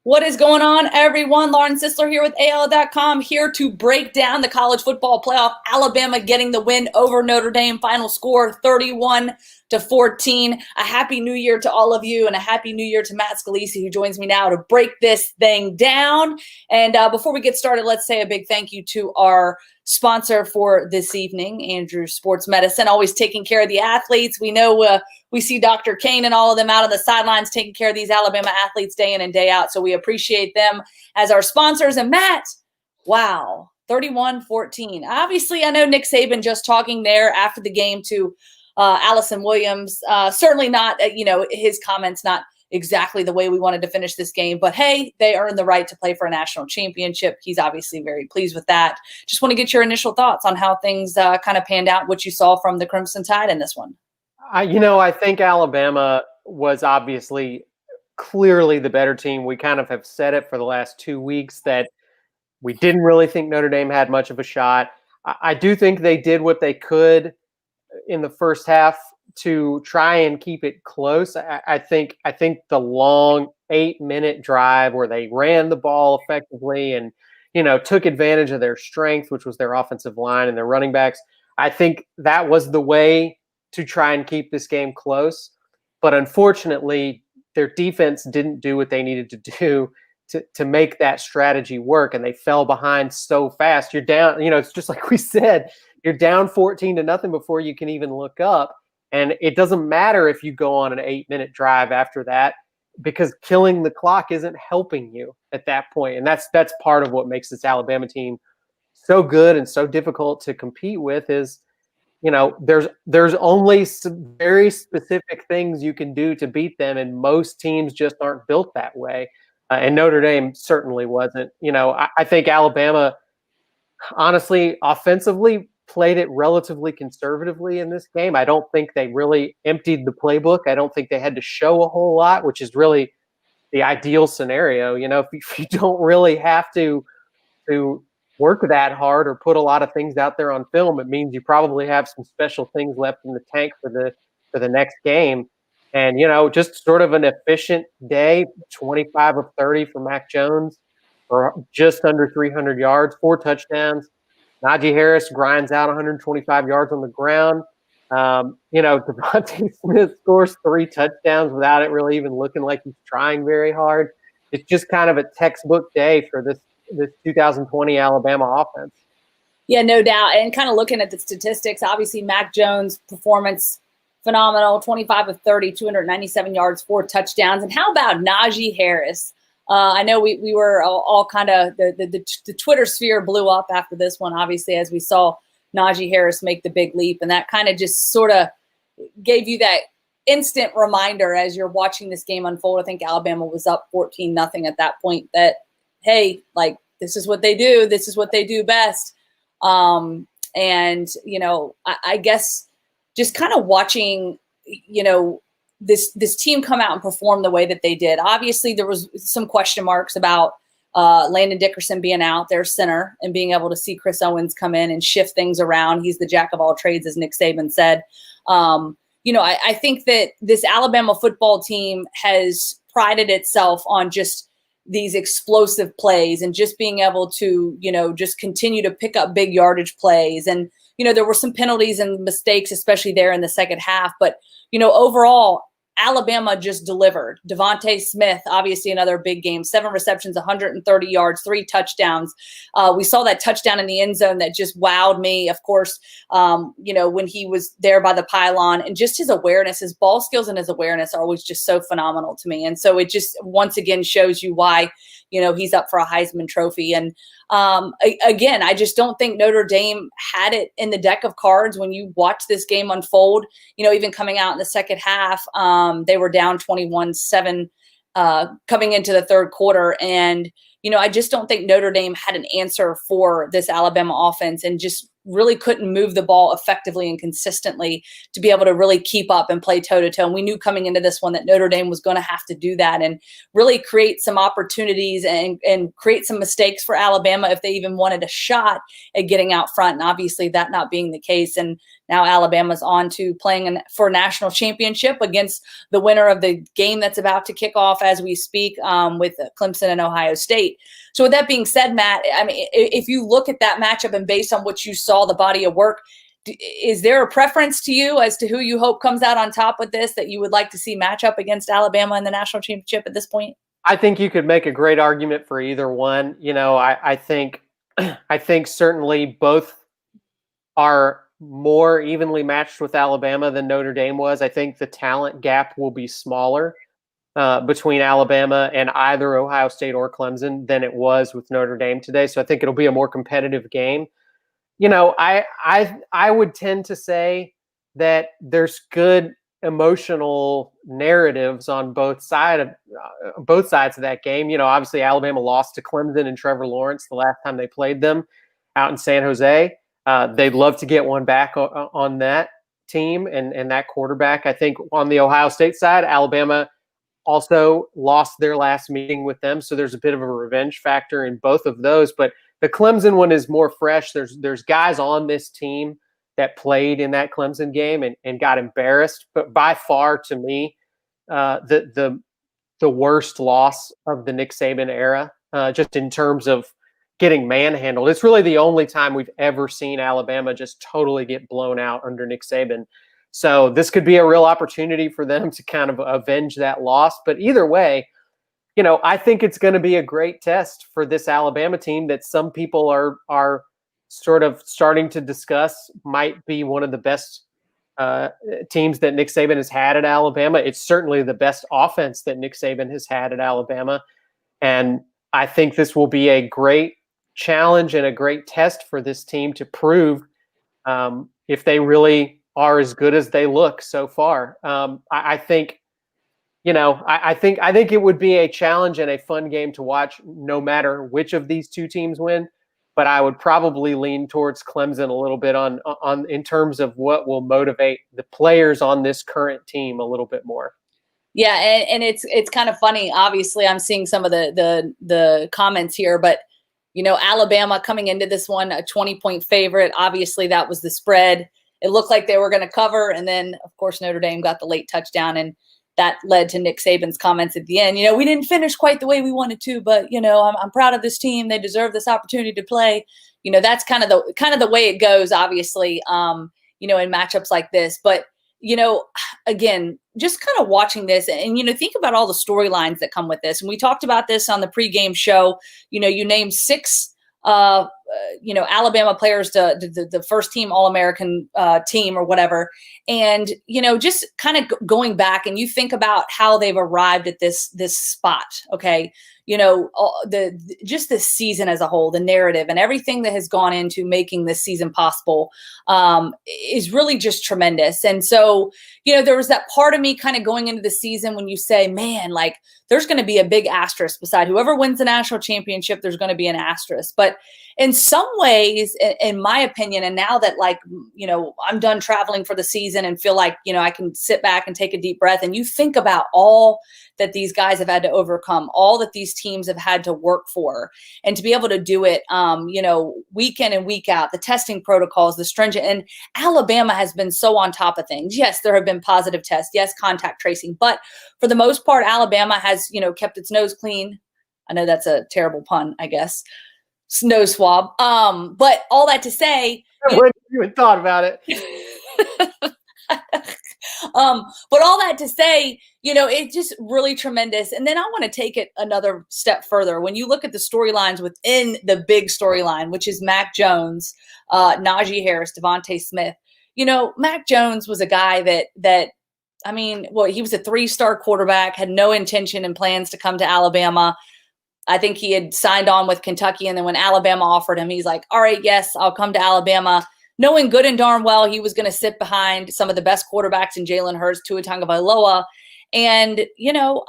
What is going on, everyone? Lauren Sisler here with AL.com, here to break down the college football playoff. Alabama getting the win over Notre Dame. Final score 31-14. A happy new year to all of you, and a happy new year to Matt Scalisi, who joins me now to break this thing down. And before we get started, let's say a big thank you to our sponsor for this evening, Andrew Sports Medicine, always taking care of the athletes. We know we see Dr. Kane and all of them out on the sidelines taking care of these Alabama athletes day in and day out. So we appreciate them as our sponsors. And Matt, wow, 31-14. Obviously, I know Nick Saban just talking there after the game to Allison Williams. Certainly not, his comments not exactly the way we wanted to finish this game. But, hey, they earned the right to play for a national championship. He's obviously very pleased with that. Just want to get your initial thoughts on how things kind of panned out, what you saw from the Crimson Tide in this one. I think Alabama was obviously clearly the better team. We kind of have said it for the last 2 weeks that we didn't really think Notre Dame had much of a shot. I do think they did what they could in the first half to try and keep it close. I think the long 8-minute drive where they ran the ball effectively and, took advantage of their strength, which was their offensive line and their running backs. I think that was the way to try and keep this game close. But unfortunately, their defense didn't do what they needed to do to make that strategy work. And they fell behind so fast. You're down, it's just like we said, you're down 14-0 before you can even look up. And it doesn't matter if you go on an 8-minute drive after that, because killing the clock isn't helping you at that point. And that's part of what makes this Alabama team so good and so difficult to compete with is, there's only some very specific things you can do to beat them, and most teams just aren't built that way. And Notre Dame certainly wasn't. I think Alabama, honestly, offensively, played it relatively conservatively in this game. I don't think they really emptied the playbook. I don't think they had to show a whole lot, which is really the ideal scenario. If you don't really have to work that hard or put a lot of things out there on film, it means you probably have some special things left in the tank for the next game. And, just sort of an efficient day, 25 of 30 for Mac Jones for just under 300 yards, 4 touchdowns. Najee Harris grinds out 125 yards on the ground. DeVonta Smith scores 3 touchdowns without it really even looking like he's trying very hard. It's just kind of a textbook day for this 2020 Alabama offense. Yeah, no doubt. And kind of looking at the statistics, obviously Mac Jones' performance, phenomenal, 25 of 30, 297 yards, 4 touchdowns. And how about Najee Harris? I know we were all kind of, the Twitter sphere blew up after this one, obviously, as we saw Najee Harris make the big leap. And that kind of just sort of gave you that instant reminder as you're watching this game unfold. I think Alabama was up 14-0 at that point that, hey, like, this is what they do. This is what they do best. I guess just kind of watching, this team come out and perform the way that they did. Obviously, there was some question marks about Landon Dickerson being out, their center, and being able to see Chris Owens come in and shift things around. He's the jack of all trades, as Nick Saban said. I think that this Alabama football team has prided itself on just these explosive plays and just being able to, just continue to pick up big yardage plays. And, there were some penalties and mistakes, especially there in the second half. But, overall, Alabama just delivered. DeVonta Smith, obviously another big game, 7 receptions, 130 yards, 3 touchdowns. We saw that touchdown in the end zone that just wowed me, of course, when he was there by the pylon, and just his awareness, his ball skills and his awareness are always just so phenomenal to me. And so it just once again shows you why, he's up for a Heisman Trophy. And again, I just don't think Notre Dame had it in the deck of cards when you watch this game unfold, even coming out in the second half. They were down 21-7 coming into the third quarter. And, I just don't think Notre Dame had an answer for this Alabama offense. And just really couldn't move the ball effectively and consistently to be able to really keep up and play toe-to-toe. And we knew coming into this one that Notre Dame was going to have to do that and really create some opportunities and create some mistakes for Alabama if they even wanted a shot at getting out front. And obviously that not being the case. And now Alabama's on to playing for a national championship against the winner of the game that's about to kick off as we speak with Clemson and Ohio State. So with that being said, Matt, I mean, if you look at that matchup and based on what you saw, the body of work, is there a preference to you as to who you hope comes out on top with this that you would like to see match up against Alabama in the national championship at this point? I think you could make a great argument for either one. I think certainly both are more evenly matched with Alabama than Notre Dame was. I think the talent gap will be smaller between Alabama and either Ohio State or Clemson than it was with Notre Dame today. So I think it'll be a more competitive game. I would tend to say that there's good emotional narratives on both sides of that game. Obviously Alabama lost to Clemson and Trevor Lawrence the last time they played them out in San Jose. They'd love to get one back on that team and that quarterback. I think on the Ohio State side, Alabama also lost their last meeting with them, so there's a bit of a revenge factor in both of those. But the Clemson one is more fresh. There's guys on this team that played in that Clemson game and got embarrassed. But by far, to me, the worst loss of the Nick Saban era, just in terms of getting manhandled. It's really the only time we've ever seen Alabama just totally get blown out under Nick Saban. So this could be a real opportunity for them to kind of avenge that loss. But either way, I think it's going to be a great test for this Alabama team that some people are sort of starting to discuss might be one of the best teams that Nick Saban has had at Alabama. It's certainly the best offense that Nick Saban has had at Alabama. And I think this will be a great challenge and a great test for this team to prove if they really are as good as they look so far. I think it would be a challenge and a fun game to watch no matter which of these two teams win. But I would probably lean towards Clemson a little bit on in terms of what will motivate the players on this current team a little bit more. Yeah, and it's kind of funny. Obviously, I'm seeing some of the comments here, but Alabama coming into this one a 20-point favorite. Obviously, that was the spread. It looked like they were going to cover, and then of course Notre Dame got the late touchdown, and that led to Nick Saban's comments at the end. We didn't finish quite the way we wanted to, but I'm proud of this team. They deserve this opportunity to play. That's kind of the way it goes, obviously. In matchups like this, but again, just kind of watching this and think about all the storylines that come with this. And we talked about this on the pregame show. You named 6 Alabama players to the first team All-American team or whatever. And, just kind of going back and you think about how they've arrived at this spot. Okay. Just this season as a whole, the narrative and everything that has gone into making this season possible is really just tremendous. And so, there was that part of me kind of going into the season when you say, man, like there's going to be a big asterisk beside whoever wins the national championship, there's going to be an asterisk. But in some ways, in my opinion, and now that I'm done traveling for the season and feel like, I can sit back and take a deep breath and you think about all that these guys have had to overcome, all that these teams have had to work for, and to be able to do it, week in and week out, the testing protocols, the stringent, and Alabama has been so on top of things. Yes, there have been positive tests. Yes, contact tracing, but for the most part, Alabama has, kept its nose clean. I know that's a terrible pun, I guess. Nose swab. But all that to say, I wouldn't even thought about it. But all that to say, it's just really tremendous. And then I want to take it another step further. When you look at the storylines within the big storyline, which is Mac Jones, Najee Harris, DeVonta Smith, Mac Jones was a guy that he was a 3-star quarterback, had no intention and plans to come to Alabama. I think he had signed on with Kentucky. And then when Alabama offered him, he's like, all right, yes, I'll come to Alabama. Knowing good and darn well he was going to sit behind some of the best quarterbacks in Jalen Hurts, Tua Tagovailoa, And,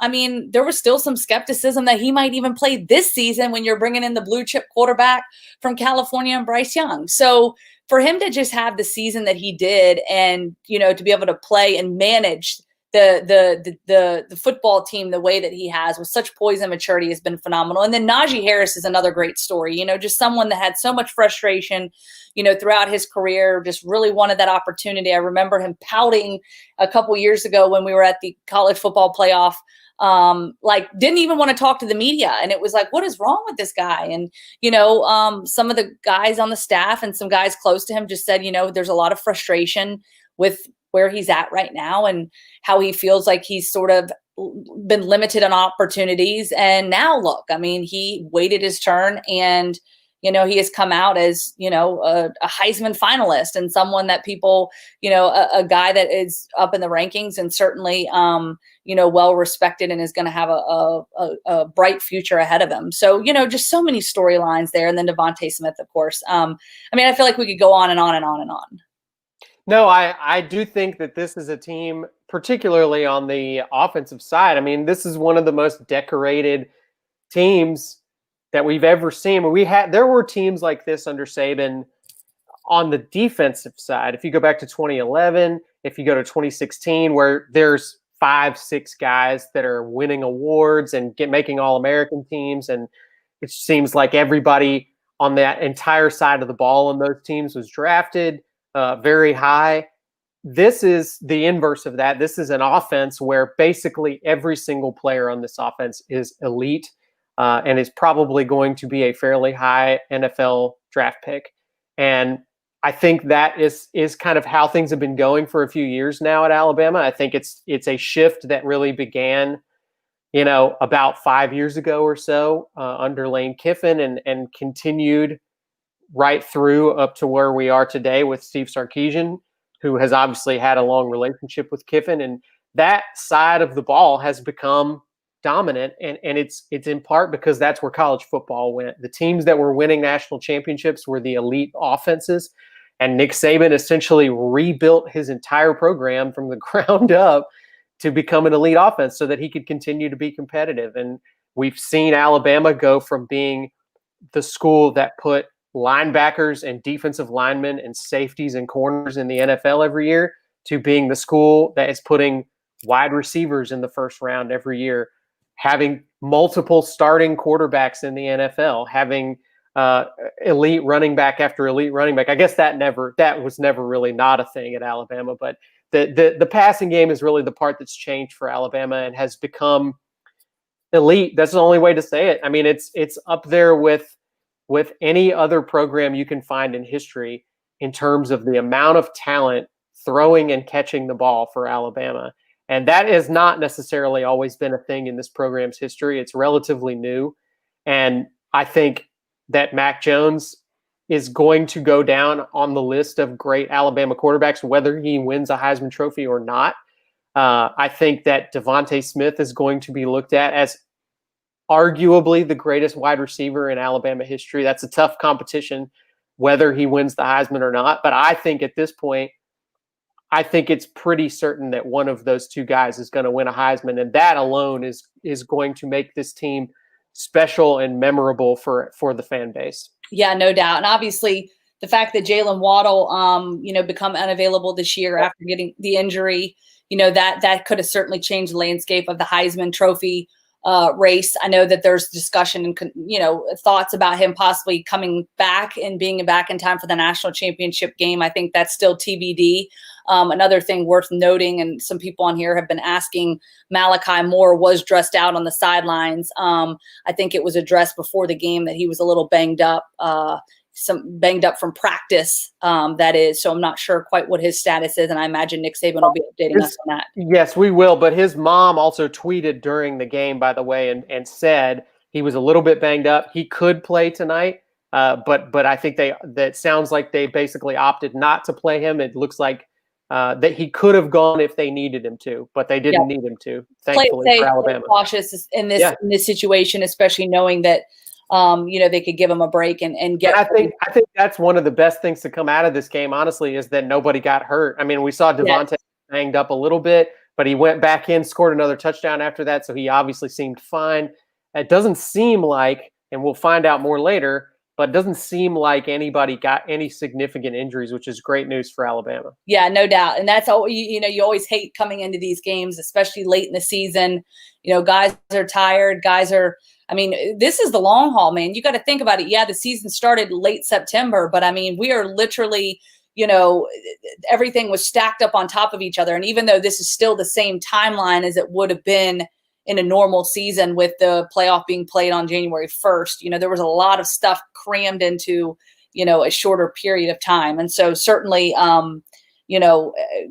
I mean, there was still some skepticism that he might even play this season when you're bringing in the blue chip quarterback from California and Bryce Young. So for him to just have the season that he did and, to be able to play and manage the football team the way that he has with such poise and maturity has been phenomenal. And then Najee Harris is another great story, just someone that had so much frustration, throughout his career, just really wanted that opportunity. I remember him pouting a couple years ago when we were at the college football playoff, didn't even want to talk to the media. And it was like, what is wrong with this guy? And, some of the guys on the staff and some guys close to him just said, there's a lot of frustration with where he's at right now and how he feels like he's sort of been limited on opportunities. And now look, I mean, he waited his turn and, he has come out as, a Heisman finalist and someone that people, a guy that is up in the rankings and certainly, well respected and is going to have a bright future ahead of him. So, just so many storylines there. And then DeVonta Smith, of course. I mean, I feel like we could go on and on and on and on. No, I do think that this is a team, particularly on the offensive side. I mean, this is one of the most decorated teams that we've ever seen. There were teams like this under Saban on the defensive side. If you go back to 2011, if you go to 2016, where there's 5-6 guys that are winning awards and making All-American teams, and it seems like everybody on that entire side of the ball on those teams was drafted very high. This is the inverse of that. This is an offense where basically every single player on this offense is elite and is probably going to be a fairly high NFL draft pick. And I think that is kind of how things have been going for a few years now at Alabama. I think it's a shift that really began, about 5 years ago or so under Lane Kiffin and continued right through up to where we are today with Steve Sarkisian, who has obviously had a long relationship with Kiffin. And that side of the ball has become dominant. And it's in part because that's where college football went. The teams that were winning national championships were the elite offenses. And Nick Saban essentially rebuilt his entire program from the ground up to become an elite offense so that he could continue to be competitive. And we've seen Alabama go from being the school that put linebackers and defensive linemen and safeties and corners in the NFL every year to being the school that is putting wide receivers in the first round every year, having multiple starting quarterbacks in the NFL, having elite running back after elite running back. I guess that was never really not a thing at Alabama, but the passing game is really the part that's changed for Alabama and has become elite. That's the only way to say it. I mean, it's up there with any other program you can find in history in terms of the amount of talent throwing and catching the ball for Alabama. And that has not necessarily always been a thing in this program's history. It's relatively new. And I think that Mac Jones is going to go down on the list of great Alabama quarterbacks, whether he wins a Heisman Trophy or not. I think that DeVonta Smith is going to be looked at as arguably the greatest wide receiver in Alabama history. That's a tough competition, whether he wins the Heisman or not. But I think at this point, I think it's pretty certain that one of those two guys is going to win a Heisman. And that alone is going to make this team special and memorable for the fan base. Yeah, no doubt. And obviously the fact that Jalen Waddle, become unavailable this year after getting the injury, that could have certainly changed the landscape of the Heisman Trophy race. I know that there's discussion and, thoughts about him possibly coming back and being back in time for the national championship game. I think that's still TBD. Another thing worth noting, and some people on here have been asking, Malachi Moore was dressed out on the sidelines. I think it was addressed before the game that he was a little banged up, from practice, that is. So I'm not sure quite what his status is, and I imagine Nick Saban will be updating us on that. Yes, we will. But his mom also tweeted during the game, by the way, and said he was a little bit banged up. He could play tonight, but I think that sounds like they basically opted not to play him. It looks like that he could have gone if they needed him to, but they didn't need him to. Thankfully for Alabama. Cautious in this situation, especially knowing that they could give him a break and get. And I think that's one of the best things to come out of this game, honestly, is that nobody got hurt. I mean, we saw DeVonta banged up a little bit, but he went back in, scored another touchdown after that, so he obviously seemed fine. It doesn't seem like, and we'll find out more later, but it doesn't seem like anybody got any significant injuries, which is great news for Alabama. Yeah, no doubt. And that's all, you always hate coming into these games, especially late in the season. Guys are tired. This is the long haul, man. You got to think about it. Yeah, the season started late September, but we are literally, everything was stacked up on top of each other. And even though this is still the same timeline as it would have been in a normal season with the playoff being played on January 1st, there was a lot of stuff crammed into, a shorter period of time. And so certainly,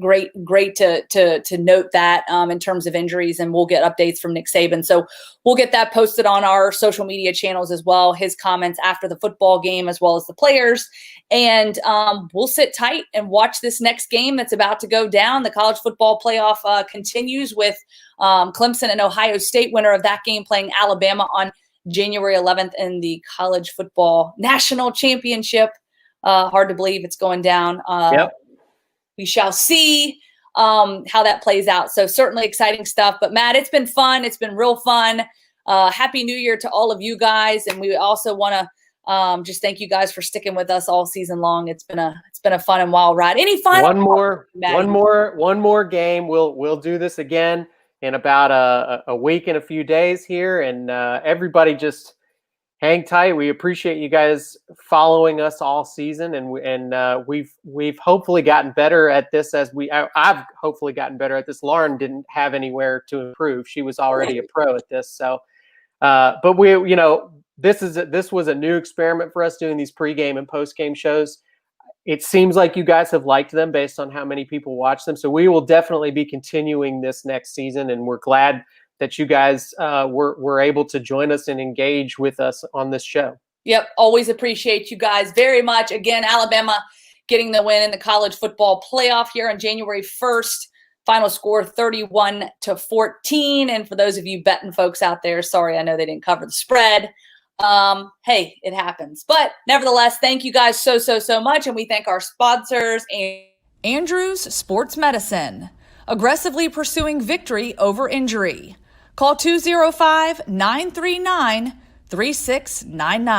great to note that in terms of injuries, and we'll get updates from Nick Saban. So we'll get that posted on our social media channels as well, his comments after the football game, as well as the players. And we'll sit tight and watch this next game that's about to go down. The college football playoff continues with Clemson and Ohio State, winner of that game playing Alabama on January 11th in the college football national championship. Hard to believe it's going down. Yep. We shall see how that plays out. So certainly exciting stuff. But Matt, it's been fun. It's been real fun. Happy New Year to all of you guys. And we also want to just thank you guys for sticking with us all season long. It's been a fun and wild ride. Any final? One more game. We'll do this again in about a week and a few days here. And everybody just hang tight. We appreciate you guys following us all season, and we've hopefully gotten better at this I've hopefully gotten better at this. Lauren didn't have anywhere to improve. She was already a pro at this. So, but this was a new experiment for us doing these pregame and postgame shows. It seems like you guys have liked them based on how many people watch them. So we will definitely be continuing this next season, and we're glad that you guys were able to join us and engage with us on this show. Yep. Always appreciate you guys very much. Again, Alabama getting the win in the college football playoff here on January 1st. Final score 31-14. And for those of you betting folks out there, sorry, I know they didn't cover the spread. Hey, it happens. But nevertheless, thank you guys so much. And we thank our sponsors and Andrews Sports Medicine, aggressively pursuing victory over injury. Call 205-939-3699.